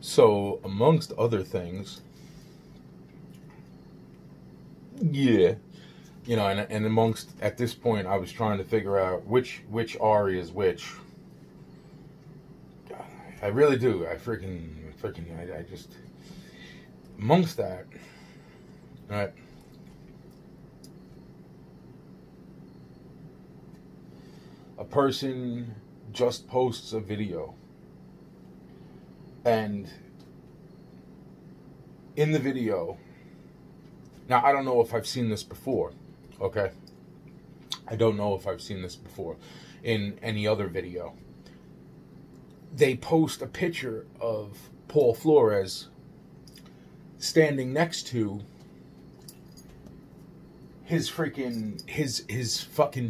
So, amongst other things, yeah, you know, and amongst, at this point, I was trying to figure out which Ari is which. I really do. I just, amongst that, right? A person just posts a video, and in the video, now I don't know if I've seen this before, okay? I don't know if I've seen this before in any other video. They post a picture of Paul Flores standing next to his fucking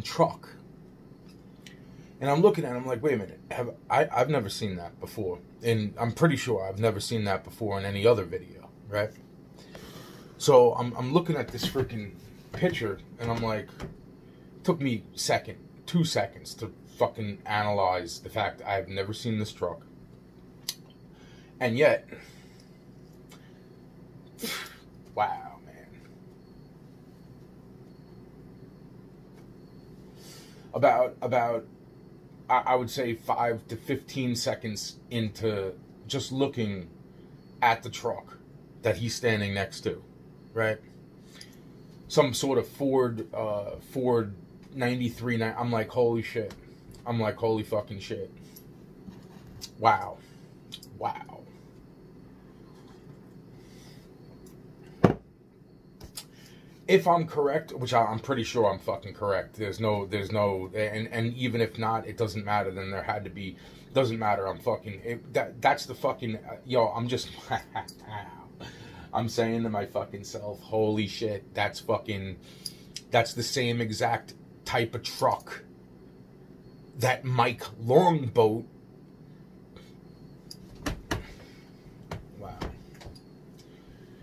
truck. And I'm looking at it, I'm like, wait a minute, I've never seen that before. And I'm pretty sure I've never seen that before in any other video, right? So I'm looking at this freaking picture, and I'm like, it took me 2 seconds to fucking analyze the fact I've never seen this truck. And yet, wow, man. About I would say 5 to 15 seconds into just looking at the truck that he's standing next to, right? Some sort of Ford 93. I'm like, holy shit. I'm like, holy fucking shit. Wow. Wow. If I'm correct, which I'm pretty sure I'm fucking correct, there's no, and even if not, it doesn't matter, then there had to be, doesn't matter, I'm fucking, that's the fucking, yo, I'm just, I'm saying to my fucking self, holy shit, that's the same exact type of truck that Mike Longboat,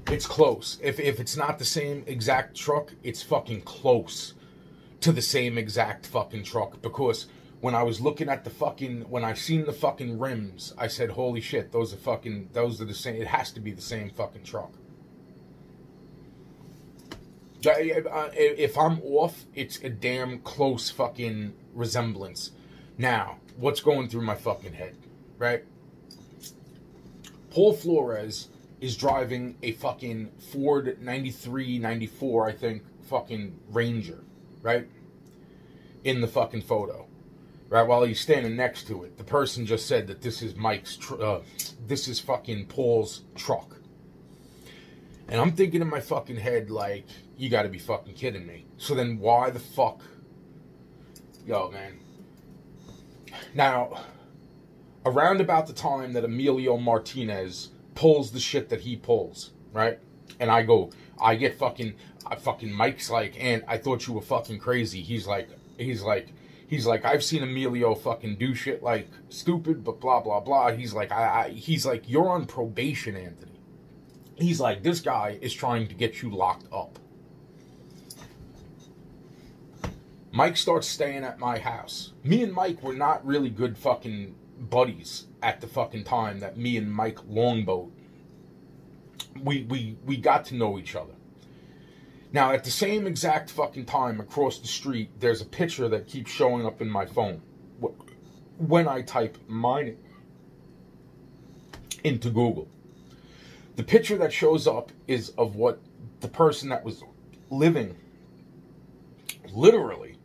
it's close. If it's not the same exact truck, it's fucking close to the same exact fucking truck. Because when I was looking at when I seen the fucking rims, I said, holy shit, those are the same. It has to be the same fucking truck. If I'm off, it's a damn close fucking resemblance. Now, what's going through my fucking head, right? Paul Flores is driving a fucking Ford 93, 94, I think, fucking Ranger, right? In the fucking photo, right? While he's standing next to it. The person just said that this is this is fucking Paul's truck. And I'm thinking in my fucking head, like, you gotta be fucking kidding me. So then why the fuck? Yo, man. Now, around about the time that Emilio Martinez pulls the shit that he pulls, right? And Mike's like, and I thought you were fucking crazy. He's like, I've seen Emilio fucking do shit like stupid, but blah, blah, blah. He's like, he's like, you're on probation, Anthony. He's like, this guy is trying to get you locked up. Mike starts staying at my house. Me and Mike were not really good fucking buddies at the fucking time that me and Mike Longboat, we got to know each other. Now, at the same exact fucking time across the street, there's a picture that keeps showing up in my phone when I type mine into Google. The picture that shows up is of what the person that was living literally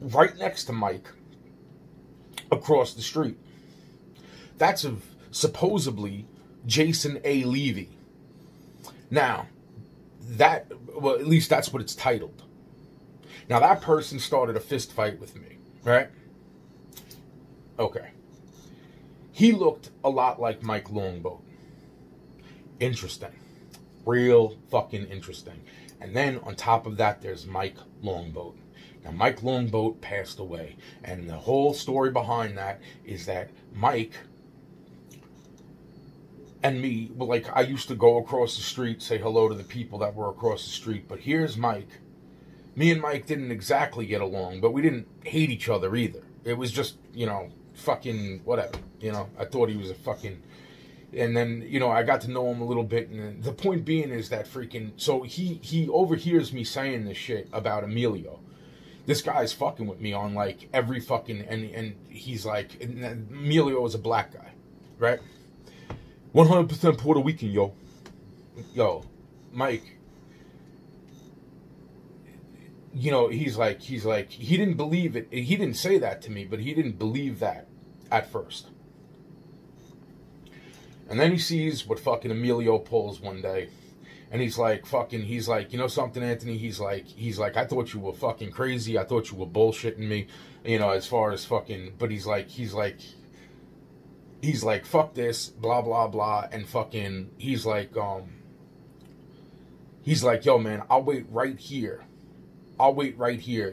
right next to Mike across the street. That's of supposedly Jason A. Levy. Now, well, at least that's what it's titled. Now, that person started a fist fight with me, right? Okay. He looked a lot like Mike Longboat. Interesting. Real fucking interesting. And then on top of that, there's Mike Longboat. Now, Mike Longboat passed away. And the whole story behind that is that Mike and me, well, like, I used to go across the street, say hello to the people that were across the street. But here's Mike. Me and Mike didn't exactly get along, but we didn't hate each other either. It was just, you know, fucking whatever, you know. I thought he was a fucking, and then, you know, I got to know him a little bit, and the point being is that freaking, so he overhears me saying this shit about Emilio. This guy's fucking with me on like every fucking, and he's like, Emilio is a black guy, right? 100% Puerto Rican, yo, Mike. You know, he's like, he didn't believe it. He didn't say that to me, but he didn't believe that at first. And then he sees what fucking Emilio pulls one day. And he's like, you know something, Anthony? He's like, I thought you were fucking crazy. I thought you were bullshitting me, you know, as far as fucking, but he's like, fuck this, blah, blah, blah. And fucking, he's like, yo, man, I'll wait right here.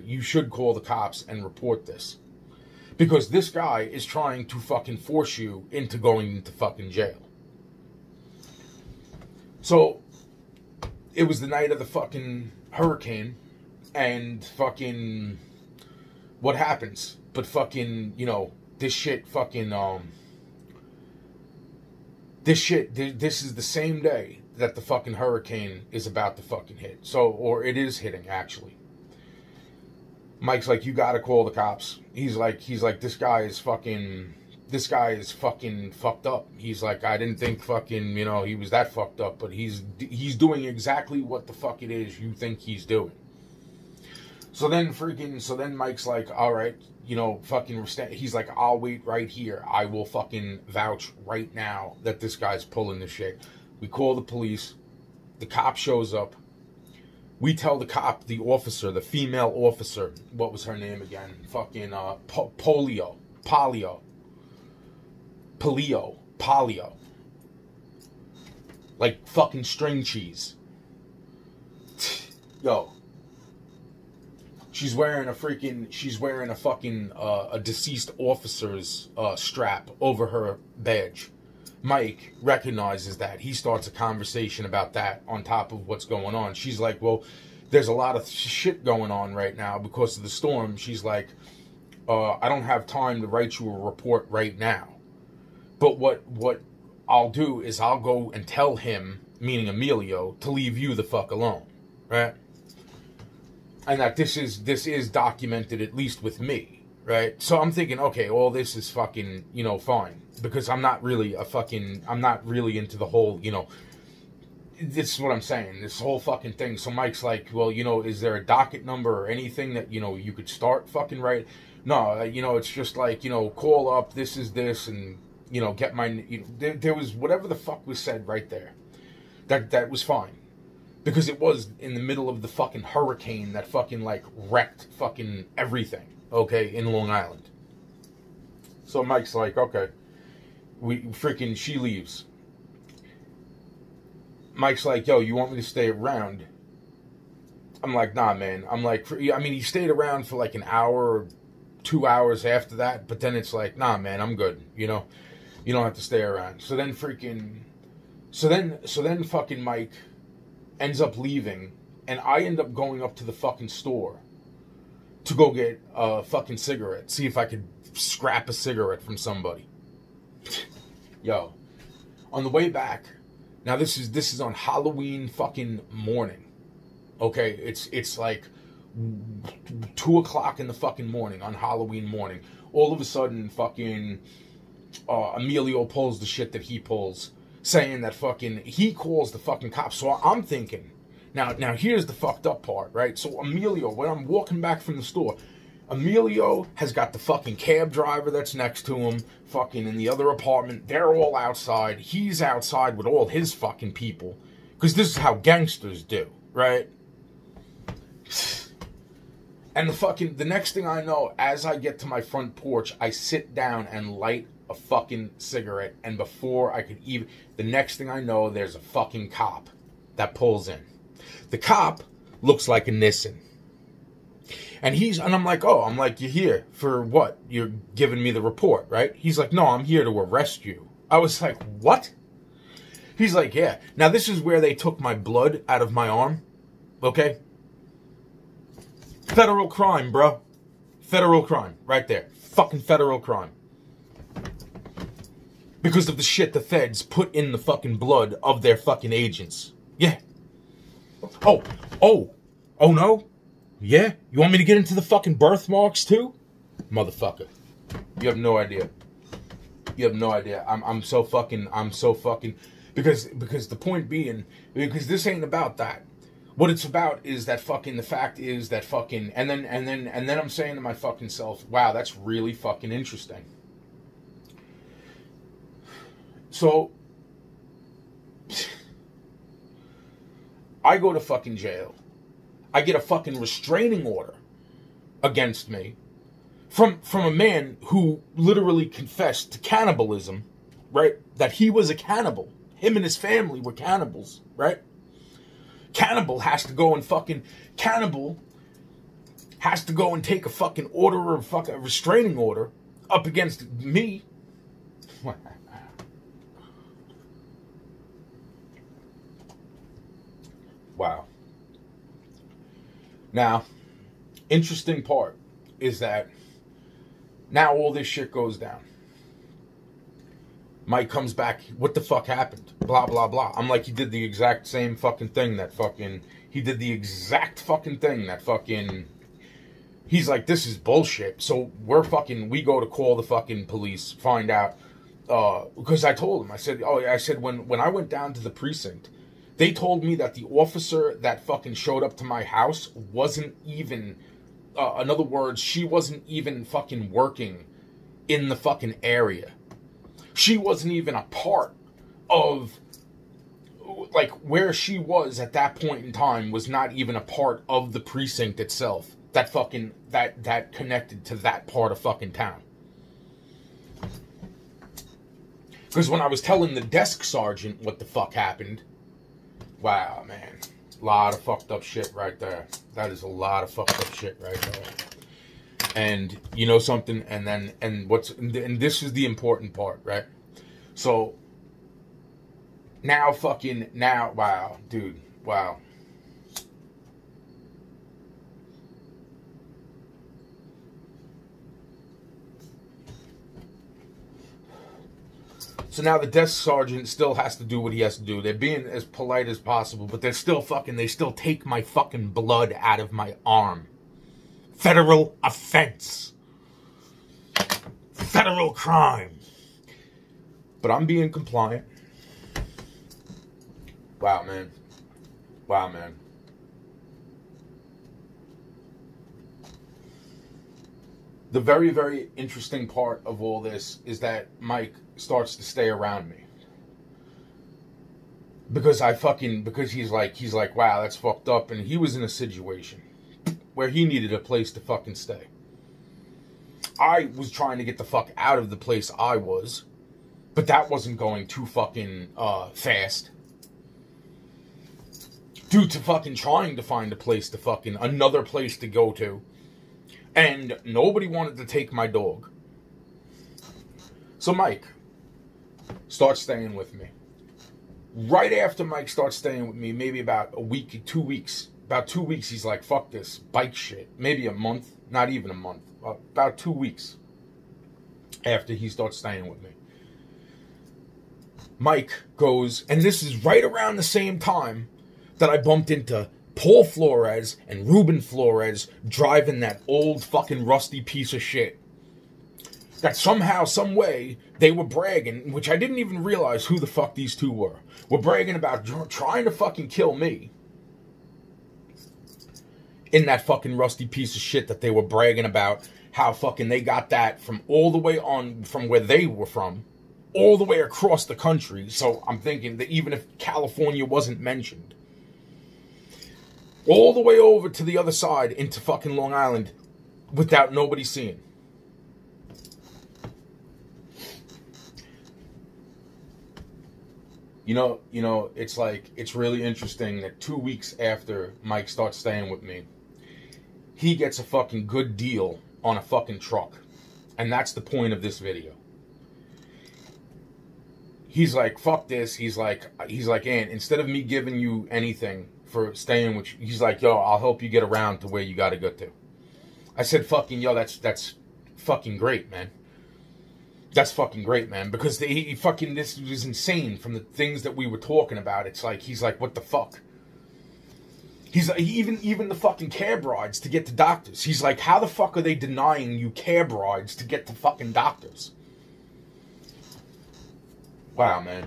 You should call the cops and report this. Because this guy is trying to fucking force you into going into fucking jail. So, it was the night of the fucking hurricane, and fucking, what happens? But fucking, you know, this is the same day that the fucking hurricane is about to fucking hit. So, or it is hitting, actually. Mike's like, you gotta call the cops. He's like, this guy is fucking fucked up. He's like, I didn't think fucking, you know, he was that fucked up, but he's doing exactly what the fuck it is you think he's doing. So then Mike's like, all right, you know, fucking, he's like, I'll wait right here. I will fucking vouch right now that this guy's pulling this shit. We call the police. The cop shows up. We tell the cop, the officer, the female officer, what was her name again? Fucking, Polio. Like fucking string cheese. Yo. She's wearing a fucking, a deceased officer's, strap over her badge. Mike recognizes that. He starts a conversation about that on top of what's going on. She's like, well, there's a lot of shit going on right now because of the storm. She's like, I don't have time to write you a report right now. But what I'll do is I'll go and tell him, meaning Emilio, to leave you the fuck alone. Right? And that this is documented, at least with me. Right? So I'm thinking, okay, all this is fucking, you know, fine. Because I'm not really into the whole, you know, this is what I'm saying, this whole fucking thing. So Mike's like, well, you know, is there a docket number or anything that, you know, you could start fucking right? No, you know, it's just like, you know, call up, this is this, and, you know, get my, you know, there was whatever the fuck was said right there. That was fine. Because it was in the middle of the fucking hurricane that fucking, like, wrecked fucking everything, okay, in Long Island. So Mike's like, okay. She leaves. Mike's like, yo, you want me to stay around? I'm like, nah, man. I'm like, I mean, he stayed around for like an hour or 2 hours after that, but then it's like, nah, man, I'm good. You know, you don't have to stay around. So then fucking Mike ends up leaving, and I end up going up to the fucking store to go get a fucking cigarette, see if I could scrap a cigarette from somebody. Yo, on the way back, now this is on Halloween fucking morning. Okay, it's like 2 o'clock in the fucking morning on Halloween morning. All of a sudden, fucking Emilio pulls the shit that he pulls, saying that fucking he calls the fucking cops. So I'm thinking, now here's the fucked up part, right? So Emilio, when I'm walking back from the store, Emilio has got the fucking cab driver that's next to him, fucking in the other apartment. They're all outside. He's outside with all his fucking people. Because this is how gangsters do, right? And the next thing I know, as I get to my front porch, I sit down and light a fucking cigarette. And before I could even, the next thing I know, there's a fucking cop that pulls in. The cop looks like a Nissan. And I'm like, you're here for what? You're giving me the report, right? He's like, no, I'm here to arrest you. I was like, what? He's like, yeah. Now, this is where they took my blood out of my arm, okay? Federal crime, bro. Federal crime, right there. Fucking federal crime. Because of the shit the feds put in the fucking blood of their fucking agents. Yeah. Oh no? Yeah? You want me to get into the fucking birthmarks too? Motherfucker. You have no idea. You have no idea. I'm so fucking because the point being, because this ain't about that. What it's about is that fucking, the fact is that fucking, and then I'm saying to my fucking self, wow, that's really fucking interesting. So, I go to fucking jail. I get a fucking restraining order against me from a man who literally confessed to cannibalism, right? That he was a cannibal. Him and his family were cannibals, right? Cannibal has to go and take a fucking order, or a restraining order up against me. Wow. Now, interesting part is that now all this shit goes down. Mike comes back, what the fuck happened? Blah, blah, blah. I'm like, he did the exact same fucking thing that fucking... He's like, this is bullshit. So we go to call the fucking police, find out. Because I told him, I said, when I went down to the precinct, they told me that the officer that fucking showed up to my house wasn't even... in other words, she wasn't even fucking working in the fucking area. She wasn't even a part of, like, where she was at that point in time was not even a part of the precinct itself. That fucking, that connected to that part of fucking town. Because when I was telling the desk sergeant what the fuck happened, wow, man, a lot of fucked up shit right there. That is a lot of fucked up shit right there. And you know something, and this is the important part, right? So now wow, dude, wow. So now the desk sergeant still has to do what he has to do. They're being as polite as possible, but they still take my fucking blood out of my arm. Federal offense. Federal crime. But I'm being compliant. Wow, man. Wow, man. The very, very interesting part of all this is that Mike starts to stay around me. Because he's like, wow, that's fucked up. And he was in a situation where he needed a place to fucking stay. I was trying to get the fuck out of the place I was, but that wasn't going too fucking fast. Due to fucking trying to find another place to go to. And nobody wanted to take my dog. So Mike starts staying with me. Right after Mike starts staying with me, maybe about a week, 2 weeks. About 2 weeks, he's like, fuck this bike shit. Maybe a month, not even a month. About 2 weeks after he starts staying with me. Mike goes, and this is right around the same time that I bumped into Paul Flores and Ruben Flores driving that old fucking rusty piece of shit. That somehow, some way, they were bragging, which I didn't even realize who the fuck these two were bragging about trying to fucking kill me. In that fucking rusty piece of shit that they were bragging about how fucking they got that from all the way on from where they were from, all the way across the country. So I'm thinking that even if California wasn't mentioned, all the way over to the other side into fucking Long Island without nobody seeing. You know, it's like, it's really interesting that 2 weeks after Mike starts staying with me, he gets a fucking good deal on a fucking truck. And that's the point of this video. He's like, fuck this. He's like, Aunt, instead of me giving you anything for staying with you, he's like, yo, I'll help you get around to where you gotta go to. I said, fucking, yo, that's fucking great, man. That's fucking great, man. Because he fucking, this was insane from the things that we were talking about. It's like, he's like, what the fuck? He's like, even the fucking cab rides to get to doctors. He's like, how the fuck are they denying you cab rides to get to fucking doctors? Wow, man.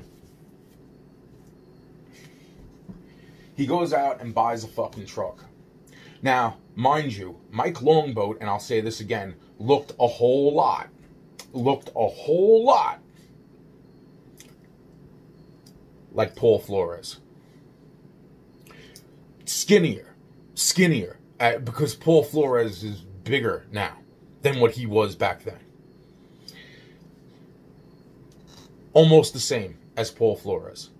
He goes out and buys a fucking truck. Now, mind you, Mike Longboat, and I'll say this again, looked a whole lot like Paul Flores. Skinnier, because Paul Flores is bigger now than what he was back then. Almost the same as Paul Flores.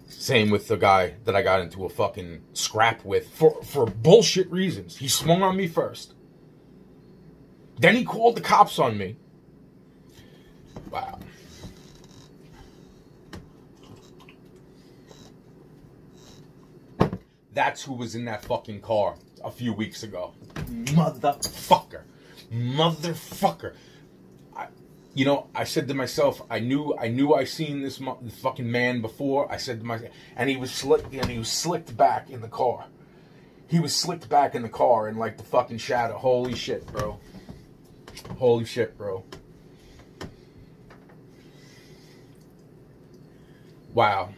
Same with the guy that I got into a fucking scrap with for bullshit reasons. He swung on me first. Then he called the cops on me. Wow. That's who was in that fucking car a few weeks ago. Motherfucker. I said to myself, I knew I seen this fucking man before. I said to myself, and he was slicked back in the car. He was slicked back in the car in like the fucking shadow. Holy shit, bro. Holy shit, bro. Wow.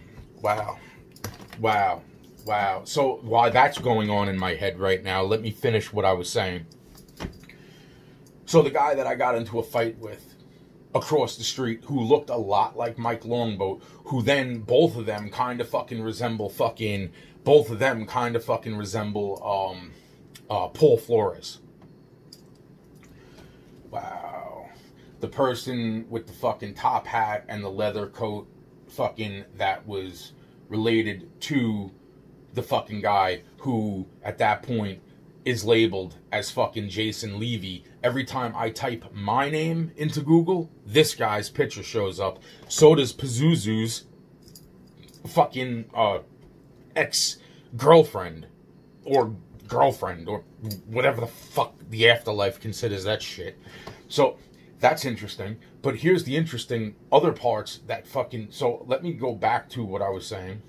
So while that's going on in my head right now, let me finish what I was saying. So the guy that I got into a fight with across the street, who looked a lot like Mike Longboat, who then both of them kind of fucking resemble Paul Flores. Wow. The person with the fucking top hat and the leather coat fucking that was related to the fucking guy who at that point is labeled as fucking Jason Levy. Every time I type my name into Google, this guy's picture shows up. So does Pazuzu's fucking ex-girlfriend or girlfriend or whatever the fuck the afterlife considers that shit. So that's interesting. But here's the interesting other parts that fucking... So let me go back to what I was saying.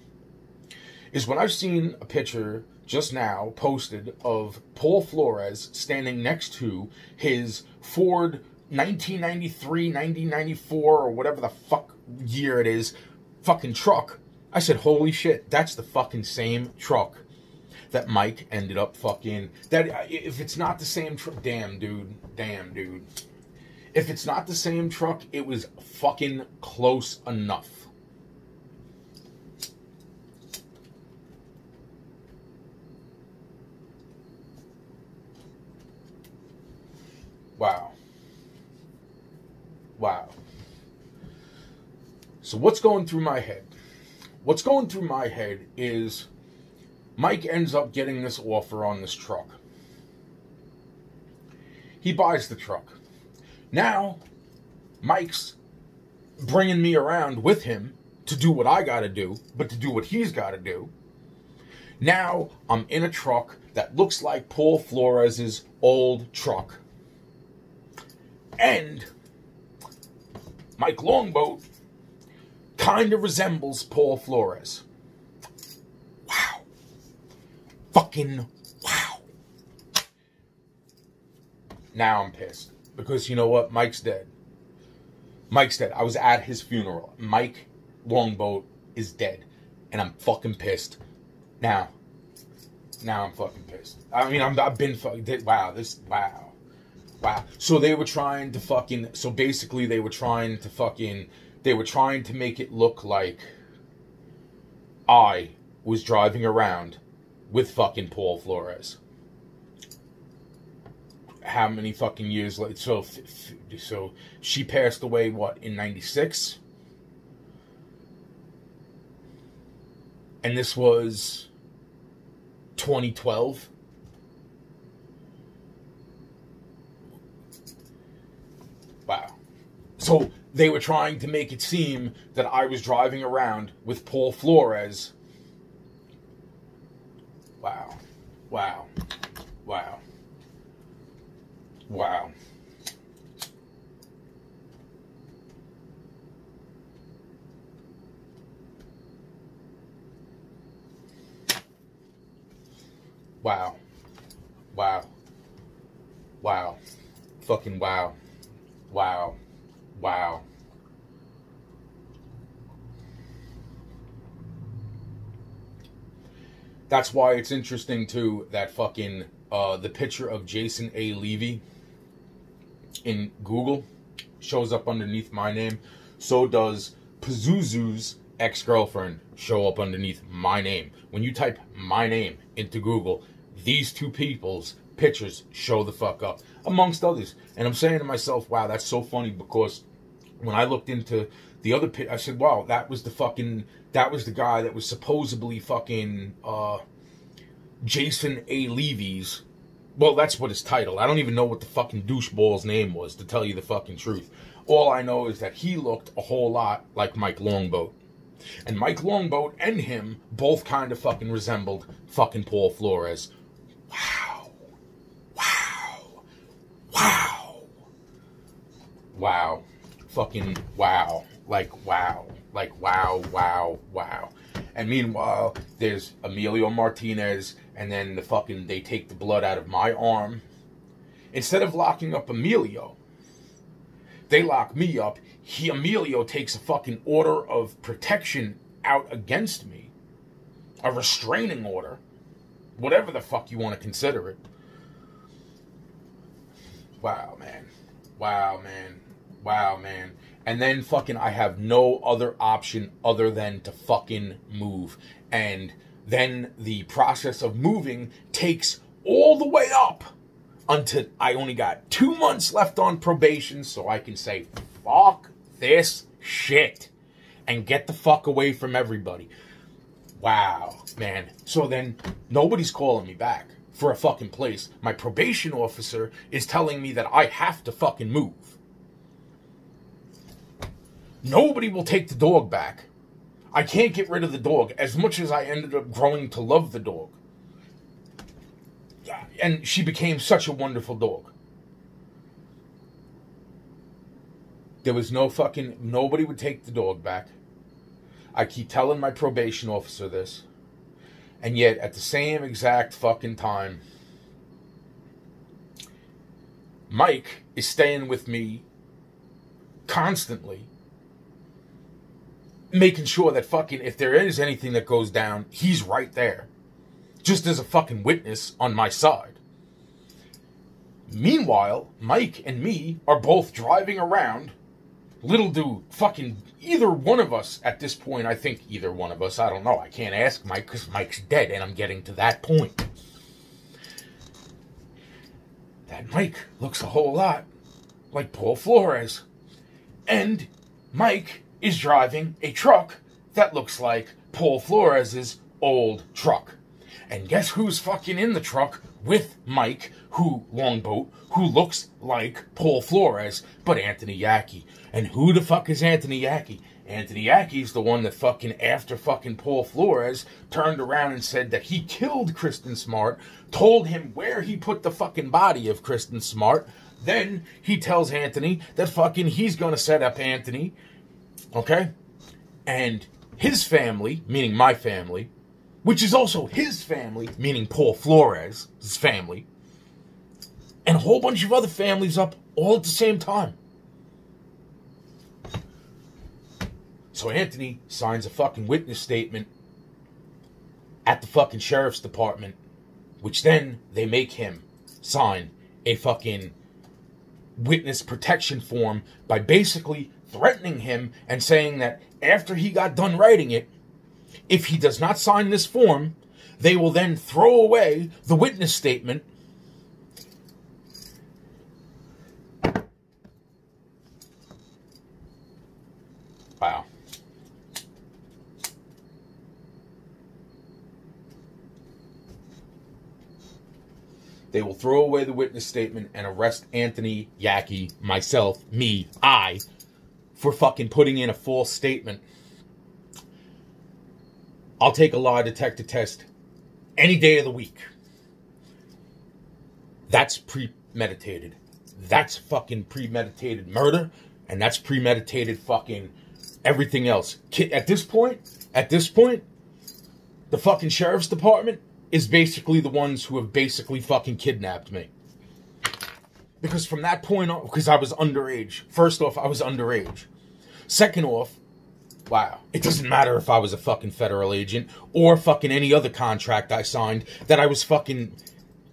Is when I've seen a picture just now posted of Paul Flores standing next to his Ford 1993, 1994, or whatever the fuck year it is, fucking truck. I said, holy shit, that's the fucking same truck that Mike ended up fucking... That if it's not the same truck... Damn, dude. If it's not the same truck, it was fucking close enough. Wow. So what's going through my head? What's going through my head is Mike ends up getting this offer on this truck. He buys the truck. Now, Mike's bringing me around with him to do what I gotta do, but to do what he's gotta do. Now, I'm in a truck that looks like Paul Flores' old truck. And Mike Longboat kind of resembles Paul Flores. Wow. Fucking wow. Now I'm pissed. Because you know what? Mike's dead. I was at his funeral. Mike Longboat is dead. And I'm fucking pissed. Now I'm fucking pissed. I mean, I've been fucking... Wow. So they were trying to fucking... So basically they were trying to make it look like I was driving around with fucking Paul Flores. How many fucking years later? So she passed away, what, in 96? And this was 2012? Wow. So they were trying to make it seem that I was driving around with Paul Flores. Wow. Wow. Wow. Wow. Fucking wow. Wow. Wow. That's why it's interesting, too, that fucking, the picture of Jason A. Levy in Google shows up underneath my name. So does Pazuzu's ex-girlfriend show up underneath my name. When you type my name into Google, these two people's pictures show the fuck up, amongst others. And I'm saying to myself, wow, that's so funny, because when I looked into the other picture, I said, wow, that was the guy that was supposedly fucking Jason A. Levy's. Well, that's what his title. I don't even know what the fucking doucheball's name was, to tell you the fucking truth. All I know is that he looked a whole lot like Mike Longboat. And Mike Longboat and him both kind of fucking resembled fucking Paul Flores. Wow. Wow. Wow. Wow. Fucking wow. Like wow. Like wow, wow, wow. And meanwhile, there's Emilio Martinez, and then they take the blood out of my arm. Instead of locking up Emilio, they lock me up. Emilio takes a fucking order of protection out against me. A restraining order. Whatever the fuck you want to consider it. Wow, man. Wow, man. Wow, man. And then fucking I have no other option other than to fucking move. And then the process of moving takes all the way up until I only got 2 months left on probation, so I can say, fuck this shit and get the fuck away from everybody. Wow, man. So then nobody's calling me back for a fucking place. My probation officer is telling me that I have to fucking move. Nobody will take the dog back. I can't get rid of the dog, as much as I ended up growing to love the dog. And she became such a wonderful dog. There was nobody would take the dog back. I keep telling my probation officer this. And yet, at the same exact fucking time, Mike is staying with me constantly, making sure that fucking, if there is anything that goes down, he's right there. Just as a fucking witness on my side. Meanwhile, Mike and me are both driving around. Little do fucking either one of us at this point, I think either one of us, I don't know. I can't ask Mike because Mike's dead and I'm getting to that point. That Mike looks a whole lot like Paul Flores. And Mike is driving a truck that looks like Paul Flores's old truck. And guess who's fucking in the truck with Mike, Longboat, who looks like Paul Flores, but Anthony Yaki. And who the fuck is Anthony Yaki? Anthony Yaki's the one that fucking, after fucking Paul Flores, turned around and said that he killed Kristen Smart, told him where he put the fucking body of Kristen Smart. Then he tells Anthony that fucking he's gonna set up Anthony, okay? And his family, meaning my family, which is also his family, meaning Paul Flores' family, and a whole bunch of other families up all at the same time. So Anthony signs a fucking witness statement at the fucking sheriff's department, which then they make him sign a fucking witness protection form by basically threatening him and saying that after he got done writing it, if he does not sign this form, they will then throw away the witness statement. Wow. They will throw away the witness statement and arrest Anthony Yaki, myself, I, for fucking putting in a false statement. I'll take a lie detector test any day of the week. That's premeditated. That's fucking premeditated murder, and that's premeditated fucking everything else. At this point, the fucking sheriff's department is basically the ones who have basically fucking kidnapped me. Because from that point on, because I was underage. First off, I was underage. Second off, wow, it doesn't matter if I was a fucking federal agent or fucking any other contract I signed that I was fucking,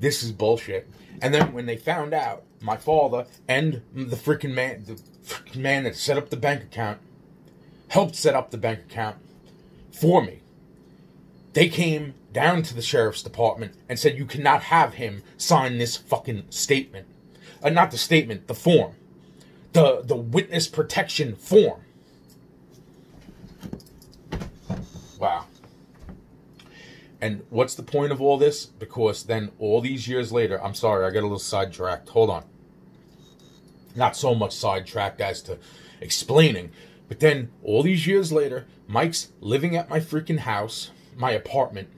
this is bullshit. And then when they found out, my father and the freaking man that set up the bank account, helped set up the bank account for me, they came down to the sheriff's department and said, you cannot have him sign this fucking statement. Not the statement, the form. The witness protection form. Wow. And what's the point of all this? Because then all these years later, I'm sorry, I got a little sidetracked. Hold on. Not so much sidetracked as to explaining. But then all these years later, Mike's living at my freaking house, my apartment.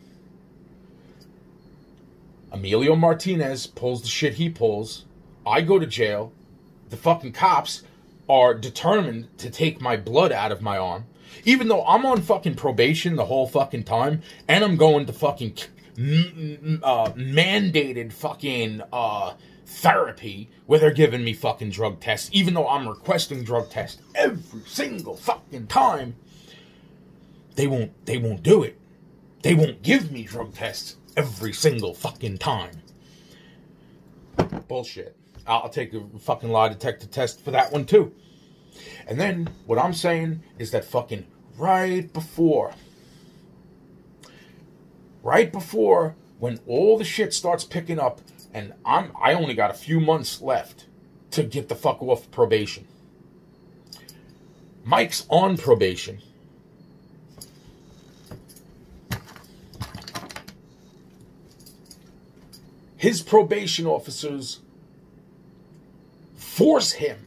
Emilio Martinez pulls the shit he pulls. I go to jail. The fucking cops are determined to take my blood out of my arm. Even though I'm on fucking probation the whole fucking time. And I'm going to fucking mandated fucking therapy where they're giving me fucking drug tests. Even though I'm requesting drug tests every single fucking time. They won't do it. They won't give me drug tests every single fucking time. Bullshit. I'll take a fucking lie detector test for that one too. And then what I'm saying is that fucking right before when all the shit starts picking up and I only got a few months left to get the fuck off probation. Mike's on probation. His probation officers force him,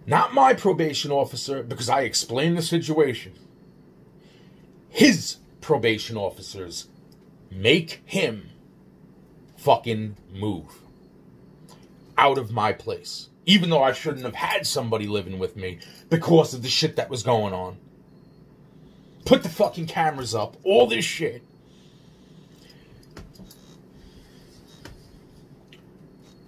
not my probation officer, because I explained the situation. His probation officers make him fucking move out of my place. Even though I shouldn't have had somebody living with me because of the shit that was going on. Put the fucking cameras up, all this shit.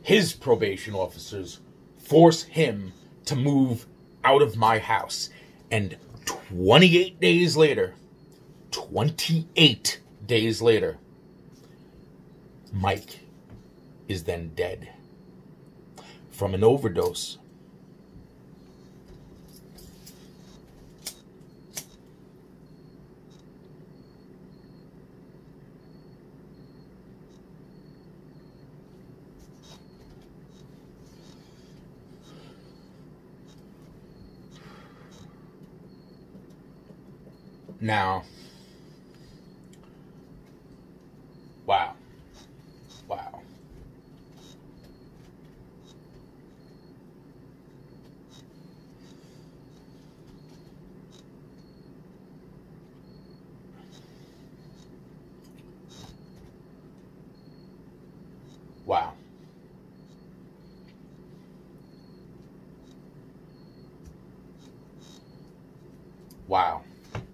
His probation officers force him to move out of my house. And 28 days later, Mike is then dead from an overdose. Now, wow. Wow. Wow.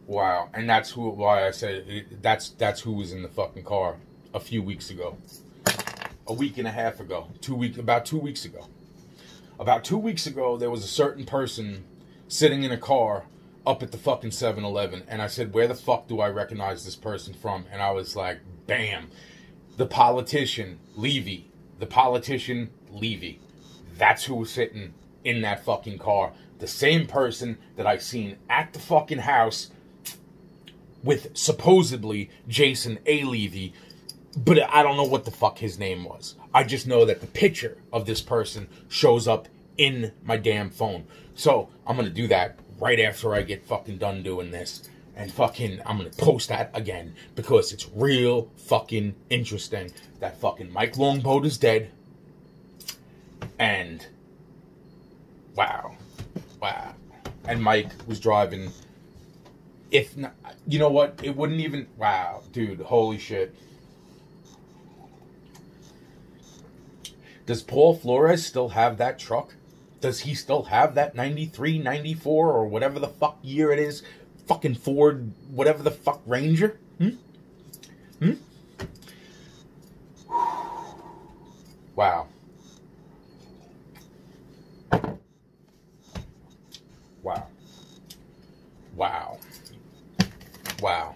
Wow. And that's why I said that's who was in the fucking car a few weeks ago. A week and a half ago. About 2 weeks ago. About 2 weeks ago, there was a certain person sitting in a car up at the fucking 7-Eleven. And I said, where the fuck do I recognize this person from? And I was like, bam. The politician, Levy. That's who was sitting in that fucking car. The same person that I seen at the fucking house with supposedly Jason A. Levy, but I don't know what the fuck his name was. I just know that the picture of this person shows up in my damn phone. So I'm going to do that right after I get fucking done doing this. And fucking, I'm going to post that again because it's real fucking interesting that fucking Mike Longboat is dead. And wow. And Mike was driving. If not, you know what? It wouldn't even. Wow, dude, holy shit. Does Paul Flores still have that truck? Does he still have that 93, 94, or whatever the fuck year it is? Fucking Ford, whatever the fuck Ranger? Hmm? Wow. Wow. Wow. Wow.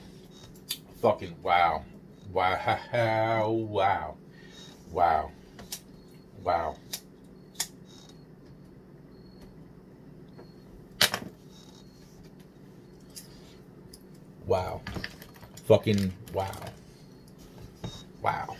Fucking wow. Wow. Wow. Wow. Wow. Wow. Fucking wow. Wow.